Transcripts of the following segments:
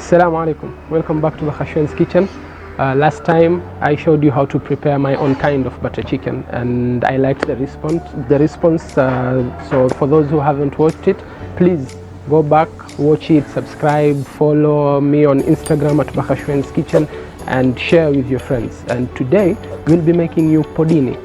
Assalamu Aleikum. Welcome back to BAKHASHWEIN'S kitchen. Last time I showed you how to prepare my own kind of butter chicken, and I liked the response. So for those who haven't watched it, please go back, watch it, subscribe, follow me on Instagram at BAKHASHWEIN'S kitchen, and share with your friends. And today we'll be making you pudding.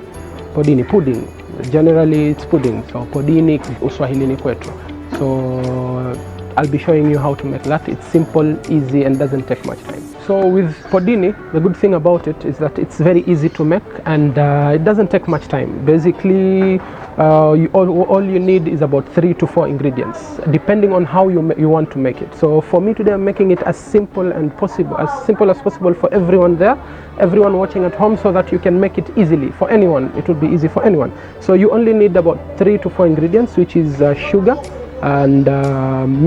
Generally it's pudding, so podini uswahilini kwetu. So I'll be showing you how to make that. It's simple, easy, and doesn't take much time. So with podini, the good thing about it is that it's very easy to make, and it doesn't take much time. Basically, all you need is about 3 to 4 ingredients, depending on how you want to make it. So for me today, I'm making it as simple as possible for everyone there, everyone watching at home, so that you can make it easily for anyone. It will be easy for anyone. So you only need about 3 to 4 ingredients, which is sugar and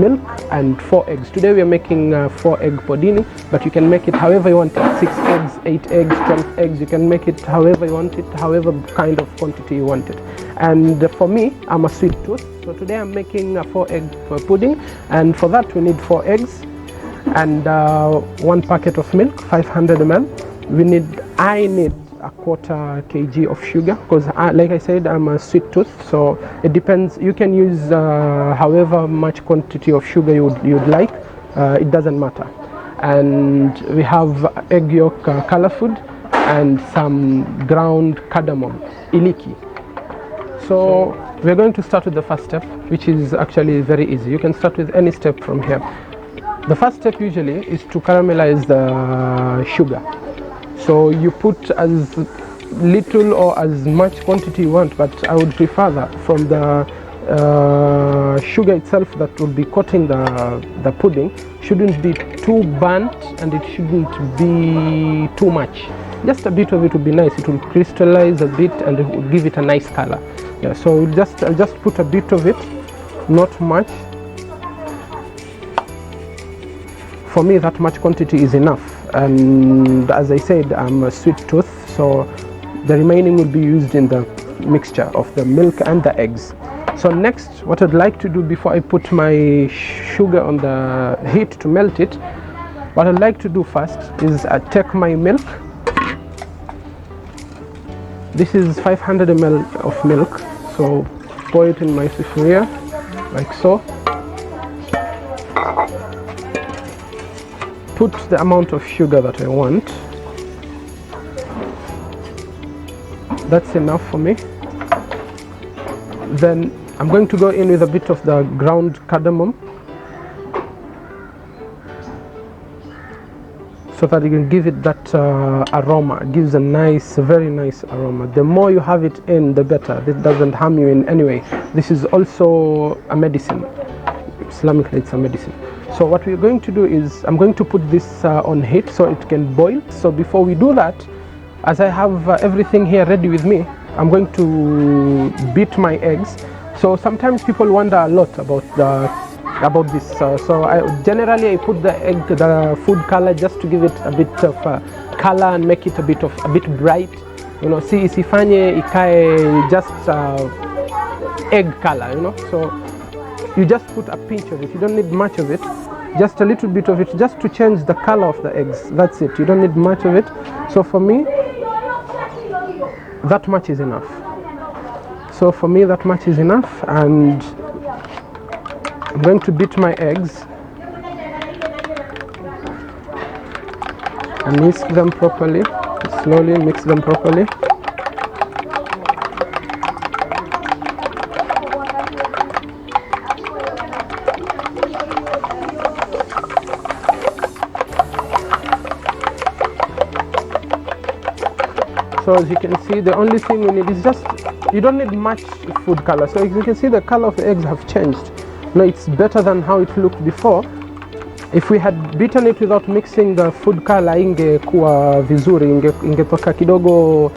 milk and 4 eggs. Today we are making 4 egg podini, but you can make it however you want it. 6 eggs, 8 eggs, 12 eggs. You can make it however you want it, however kind of quantity you want it. And for me, I'm a sweet tooth, so today I'm making a 4 egg pudding, and for that we need 4 eggs and 1 packet of milk, 500 ml. I need a quarter kg of sugar, because like I said, I'm a sweet tooth, so it depends. You can use however much quantity of sugar you'd like, it doesn't matter. And we have egg yolk color food and some ground cardamom, iliki. So we're going to start with the first step, which is actually very easy. You can start with any step from here. The first step usually is to caramelize the sugar. So you put as little or as much quantity you want, but I would prefer that from the sugar itself that will be coating the pudding shouldn't be too burnt, and it shouldn't be too much. Just a bit of it would be nice. It will crystallize a bit and it will give it a nice color. Yeah, so I'll just put a bit of it, not much. For me, that much quantity is enough. And as I said, I'm a sweet tooth, so the remaining will be used in the mixture of the milk and the eggs. So next, what I'd like to do before I put my sugar on the heat to melt it, what I'd like to do first is I take my milk. This is 500 ml of milk, so pour it in my sufuria like so. Put the amount of sugar that I want. That's enough for me. Then I'm going to go in with a bit of the ground cardamom, so that you can give it that aroma. It gives a nice, very nice aroma. The more you have it in, the better. It doesn't harm you in any way. This is also a medicine. Islamically, it's a medicine. So what we're going to do is I'm going to put this on heat so it can boil. So before we do that, as I have everything here ready with me, I'm going to beat my eggs. So sometimes people wonder a lot about this. So generally I put the food color just to give it a bit of color and make it a bit bright. You know, see isifanye ikae just egg color. You know, so you just put a pinch of it. You don't need much of it, just a little bit of it, just to change the color of the eggs. That's it. You don't need much of it. So for me, that much is enough. And I'm going to beat my eggs and whisk them properly. Slowly mix them properly. So as you can see, the only thing we need is just, you don't need much food color. So as you can see, the color of the eggs have changed. No, it's better than how it looked before. If we had beaten it without mixing the food color, ingekuwa vizuri, ingetoka kidogo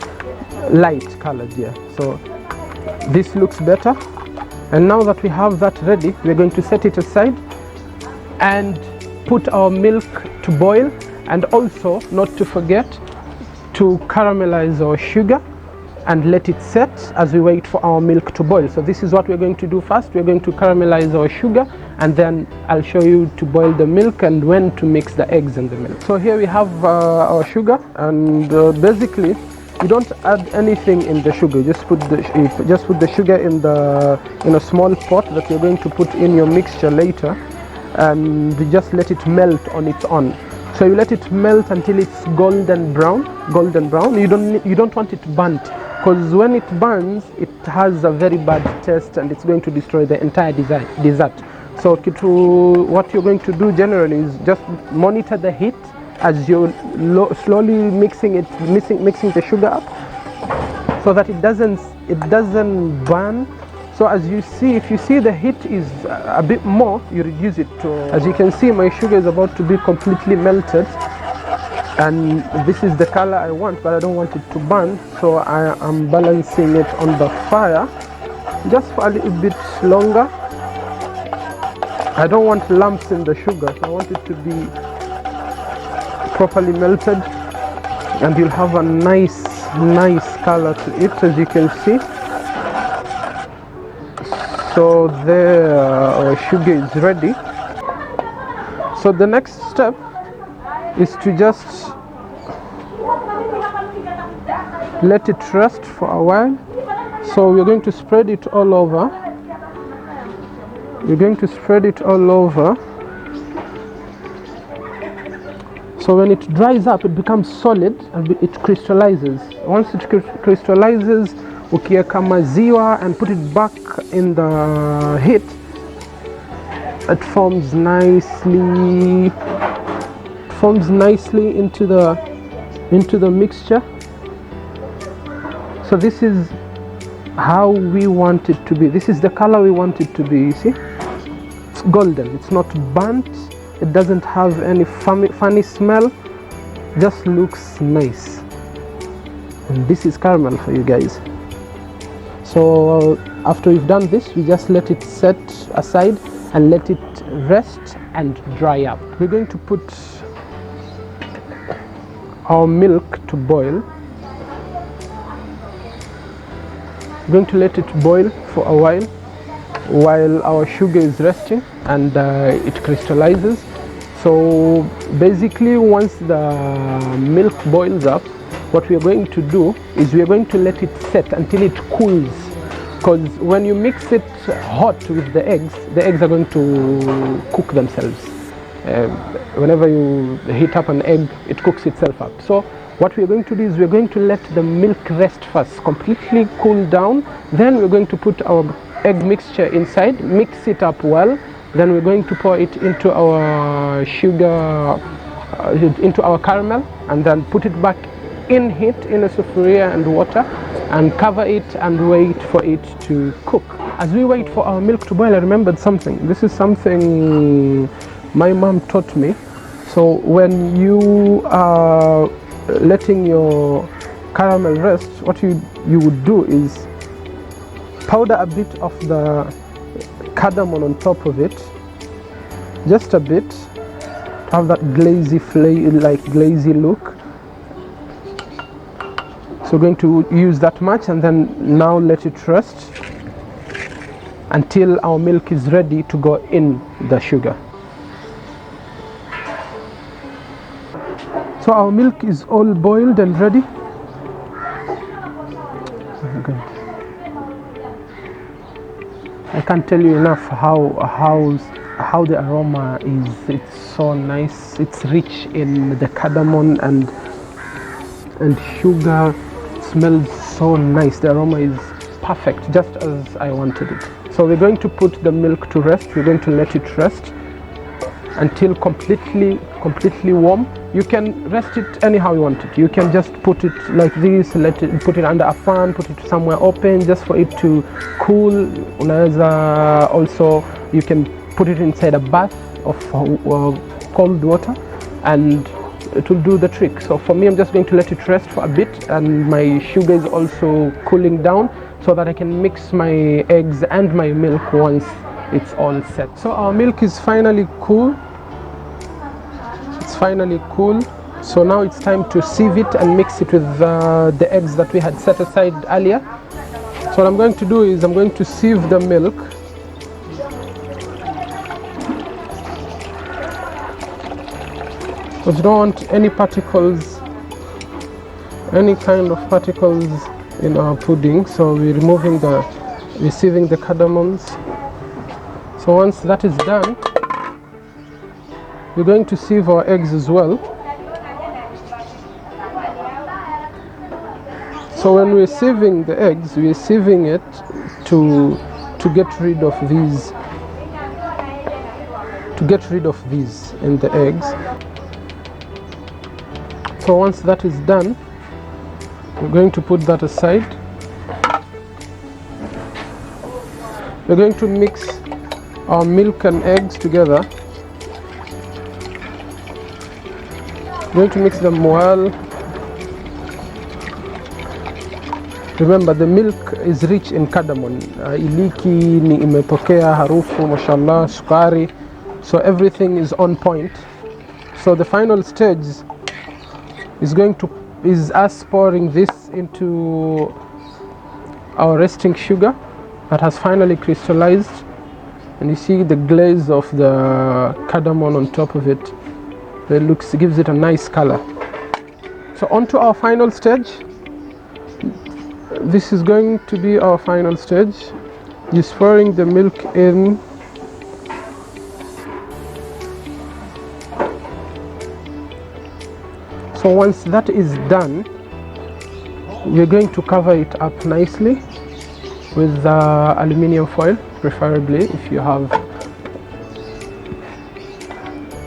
light colored here. So this looks better. And now that we have that ready, we're going to set it aside and put our milk to boil, and also not to forget to caramelize our sugar and let it set as we wait for our milk to boil. So this is what we're going to do first. We're going to caramelize our sugar and then I'll show you to boil the milk and when to mix the eggs in the milk. So here we have our sugar, and basically you don't add anything in the sugar. You just put the sugar in a small pot that you're going to put in your mixture later, and just let it melt on its own. So you let it melt until it's golden brown. You don't want it burnt, because when it burns it has a very bad taste and it's going to destroy the entire dessert. So what you're going to do generally is just monitor the heat as you're slowly mixing the sugar up, so that it doesn't burn. So as you see, if you see the heat is a bit more, you reduce it to, as you can see, my sugar is about to be completely melted, and this is the color I want, but I don't want it to burn, so I am balancing it on the fire just for a little bit longer. I don't want lumps in the sugar, so I want it to be properly melted, and you'll have a nice color to it, as you can see. So there, our sugar is ready. So the next step is to just let it rest for a while. So we're going to spread it all over. So when it dries up, it becomes solid and it crystallizes. Once it crystallizes, ukiweka maziwa and put it back in the heat, it forms nicely into the mixture. So this is how we want it to be. This is the color we want it to be. You see, it's golden, it's not burnt, it doesn't have any funny smell, just looks nice. And this is caramel for you guys. So after we've done this, we just let it set aside and let it rest and dry up. We're going to put our milk to boil. We're going to let it boil for a while our sugar is resting and it crystallizes. So basically, once the milk boils up, what we are going to do is we are going to let it set until it cools, because when you mix it hot with the eggs are going to cook themselves. Whenever you heat up an egg, it cooks itself up. So what we are going to do is we are going to let the milk rest first, completely cool down. Then we're going to put our egg mixture inside, mix it up well. Then we're going to pour it into our sugar, into our caramel, and then put it back in heat in a sufuria and water, and cover it and wait for it to cook. As we wait for our milk to boil, I remembered something. This is something my mom taught me. So when you are letting your caramel rest, what you would do is powder a bit of the cardamom on top of it, just a bit, to have that glazy look. So we're going to use that much, and then now let it rest until our milk is ready to go in the sugar. So our milk is all boiled and ready. Okay. I can't tell you enough how the aroma is. It's so nice. It's rich in the cardamom and sugar. It smells so nice. The aroma is perfect, just as I wanted it. So we're going to put the milk to rest. We're going to let it rest until completely warm. You can rest it anyhow you want it. You can just put it like this, put it under a fan, put it somewhere open just for it to cool. Unaweza also, you can put it inside a bath of cold water and it will do the trick. So for me, I'm just going to let it rest for a bit, and my sugar is also cooling down so that I can mix my eggs and my milk once it's all set. So our milk is finally cool. It's finally cool. So now it's time to sieve it and mix it with the eggs that we had set aside earlier. So what I'm going to do is I'm going to sieve the milk because you don't want any particles, any kind of particles in our pudding. So we're removing the, receiving the cardamoms. So once that is done, we're going to sieve our eggs as well. So when we're sieving the eggs, we're sieving it to get rid of these, in the eggs. So once that is done, we're going to put that aside. We're going to mix our milk and eggs together. We're going to mix them well. Remember, the milk is rich in cardamom. Iliki ni imetokea harufu, mashallah, sukari. So everything is on point. So the final stage is us pouring this into our resting sugar that has finally crystallized. And you see the glaze of the cardamom on top of it. It gives it a nice color. So on to our final stage. This is going to be our final stage. Just pouring the milk in. So once that is done, we're going to cover it up nicely with aluminium foil, preferably if you have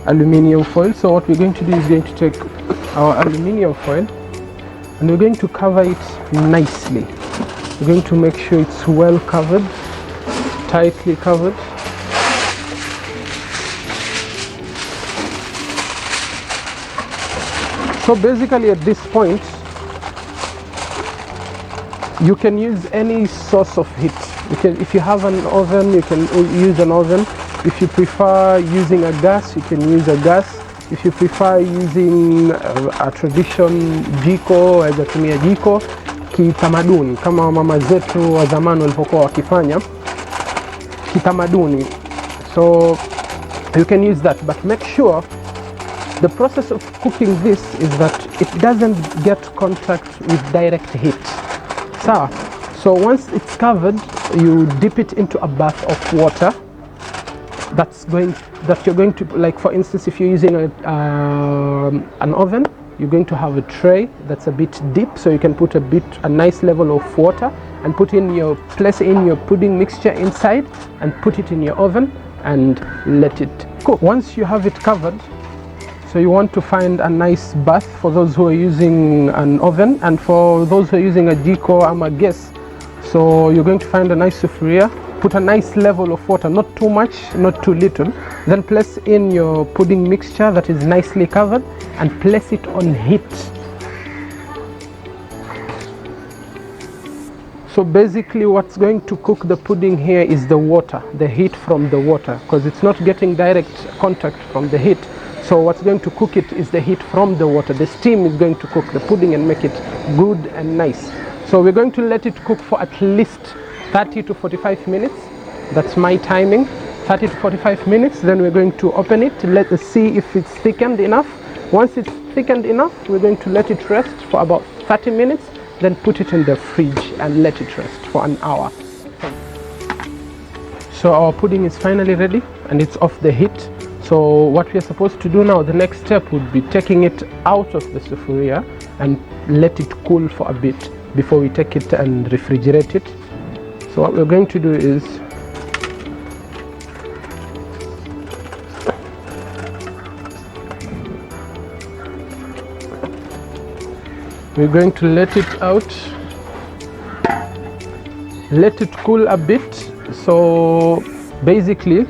aluminium foil. So what we're going to do is going to take our aluminium foil and we're going to cover it nicely. We're going to make sure it's well covered, tightly covered. So basically at this point, you can use any source of heat. If you have an oven, you can use an oven. If you prefer using a gas, you can use a gas. If you prefer using a tradition jiko, waweza tumia jiko kitamaduni kama mama zetu wa zamani walipokuwa wakifanya kitamaduni. So you can use that, but make sure the process of cooking this is that it doesn't get contact with direct heat. So once it's covered, you dip it into a bath of water. That you're going to, like for instance, if you're using an oven, you're going to have a tray that's a bit deep, so you can put a nice level of water and place in your pudding mixture inside and put it in your oven and let it cook. Once you have it covered, so you want to find a nice bath for those who are using an oven, and for those who are using a jiko or a gas, so you're going to find a nice sufuria. Put a nice level of water, not too much, not too little. Then place in your pudding mixture that is nicely covered and place it on heat. So basically what's going to cook the pudding here is the water, the heat from the water, because it's not getting direct contact from the heat. So what's going to cook it is the heat from the water. The steam is going to cook the pudding and make it good and nice. So we're going to let it cook for at least 30 to 45 minutes. That's my timing, 30 to 45 minutes. Then we're going to open it, let us see if it's thickened enough. Once it's thickened enough, we're going to let it rest for about 30 minutes, then put it in the fridge and let it rest for an hour. So our pudding is finally ready and it's off the heat. So what we are supposed to do now, the next step would be taking it out of the sufuria and let it cool for a bit before we take it and refrigerate it. So what we're going to do is we're going to let it out, let it cool a bit. So basically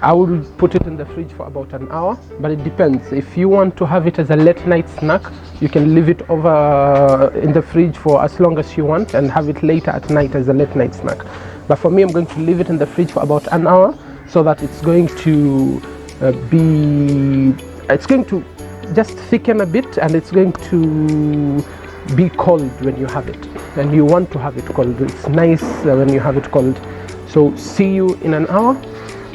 I will put it in the fridge for about an hour, but it depends. If you want to have it as a late night snack, you can leave it over in the fridge for as long as you want and have it later at night as a late night snack. But for me, I'm going to leave it in the fridge for about an hour so that it's going to it's going to just thicken a bit and it's going to be cold when you have it. And you want to have it cold. It's nice when you have it cold. So see you in an hour.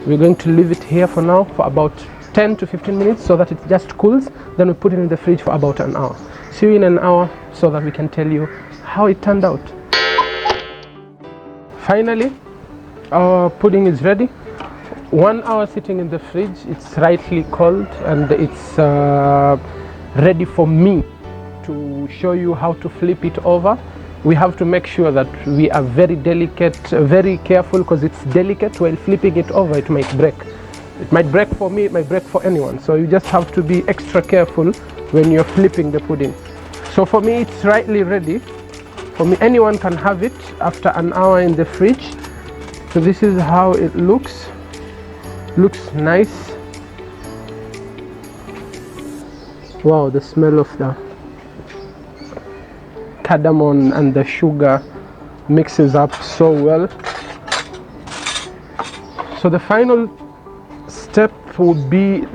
We're going to leave it here for now for about 10 to 15 minutes so that it just cools. Then we put it in the fridge for about an hour. See you in an hour so that we can tell you how it turned out. Finally, our pudding is ready. 1 hour sitting in the fridge. It's rightly cold and it's ready for me to show you how to flip it over. We have to make sure that we are very delicate, very careful, because it's delicate. While flipping it over, it might break. It might break for me, it might break for anyone. So you just have to be extra careful when you're flipping the pudding. So for me, it's rightly ready. For me, anyone can have it after an hour in the fridge. So this is how it looks. Looks nice. Wow, the smell of the cardamom and the sugar mixes up so well. So the final step would be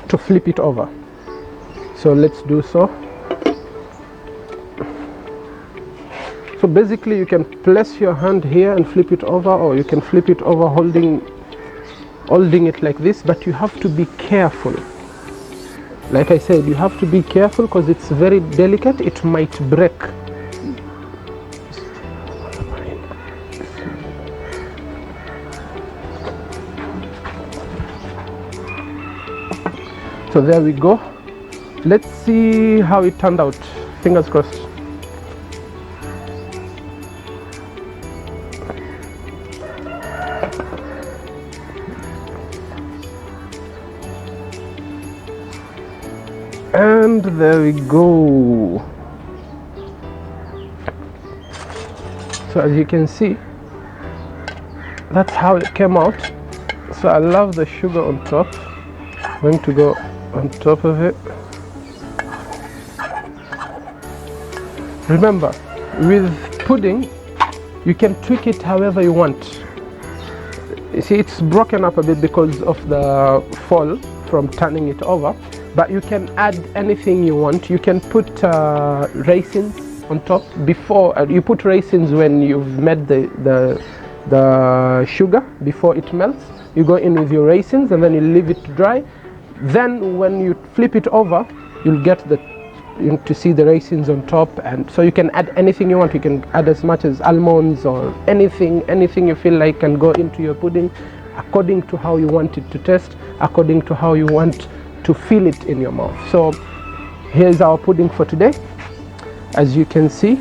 to flip it over. So let's do so. So basically you can place your hand here and flip it over, or you can flip it over holding it like this, but you have to be careful. Like I said, you have to be careful because it's very delicate. It might break. So there we go. Let's see how it turned out. Fingers crossed. And there we go. So as you can see, that's how it came out. So I love the sugar on top. I'm going to go on top of it. Remember, with pudding, you can tweak it however you want. You see, it's broken up a bit because of the fall from turning it over. But you can add anything you want. You can put raisins on top before you put raisins when you've made the sugar before it melts. You go in with your raisins and then you leave it to dry. Then when you flip it over, you'll get to see the raisins on top. And so you can add anything you want. You can add as much as almonds or anything you feel like can go into your pudding, according to how you want it to taste, according to how you want to feel it in your mouth. So here's our pudding for today, as you can see,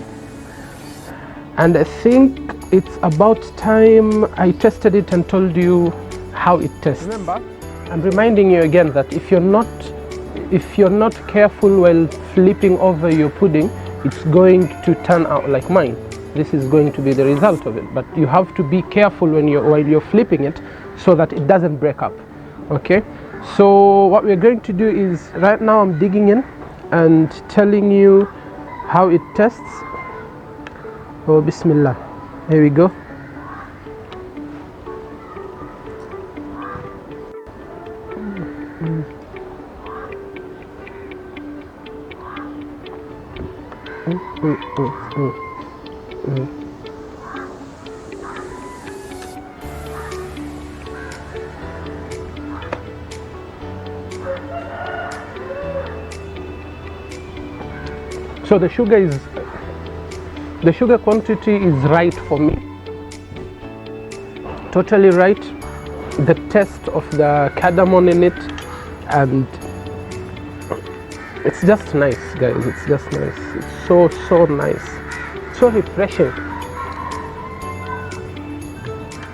and I think it's about time I tested it and told you how it tastes. Remember, I'm reminding you again that if you're not careful while flipping over your pudding, it's going to turn out like mine. This is going to be the result of it, but you have to be careful while you're flipping it so that it doesn't break up. Okay, so what we're going to do is, right now I'm digging in and telling you how it tastes. Oh, bismillah. Here we go. So the sugar quantity is right for me, totally right. The taste of the cardamom in it, and it's just nice, guys. It's just nice. It's so nice, so refreshing.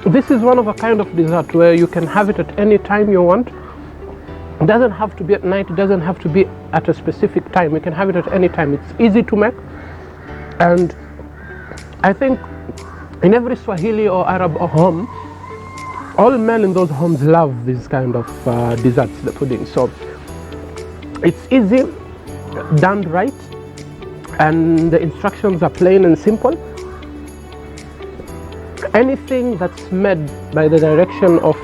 This is one of a kind of dessert where you can have it at any time you want. It doesn't have to be at night, it doesn't have to be at a specific time. You can have it at any time. It's easy to make, and I think in every Swahili or Arab home, all men in those homes love this kind of desserts, the pudding. So it's easy, done right, and the instructions are plain and simple. Anything that's made by the direction of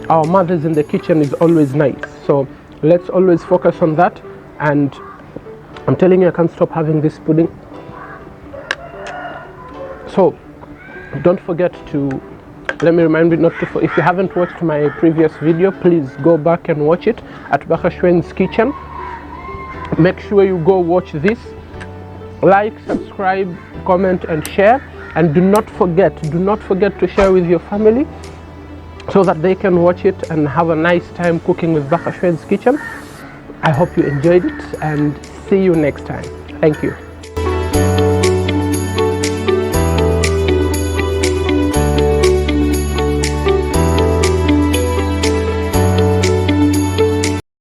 our mothers in the kitchen is always nice. So let's always focus on that. And I'm telling you, I can't stop having this pudding. So don't forget to Let me remind you not to, if you haven't watched my previous video, please go back and watch it at BAKHASHWEIN'S kitchen. Make sure you go watch this. Like, subscribe, comment and share, and do not forget to share with your family so that they can watch it and have a nice time cooking with BAKHASHWEIN'S kitchen. I hope you enjoyed it and see you next time. Thank you.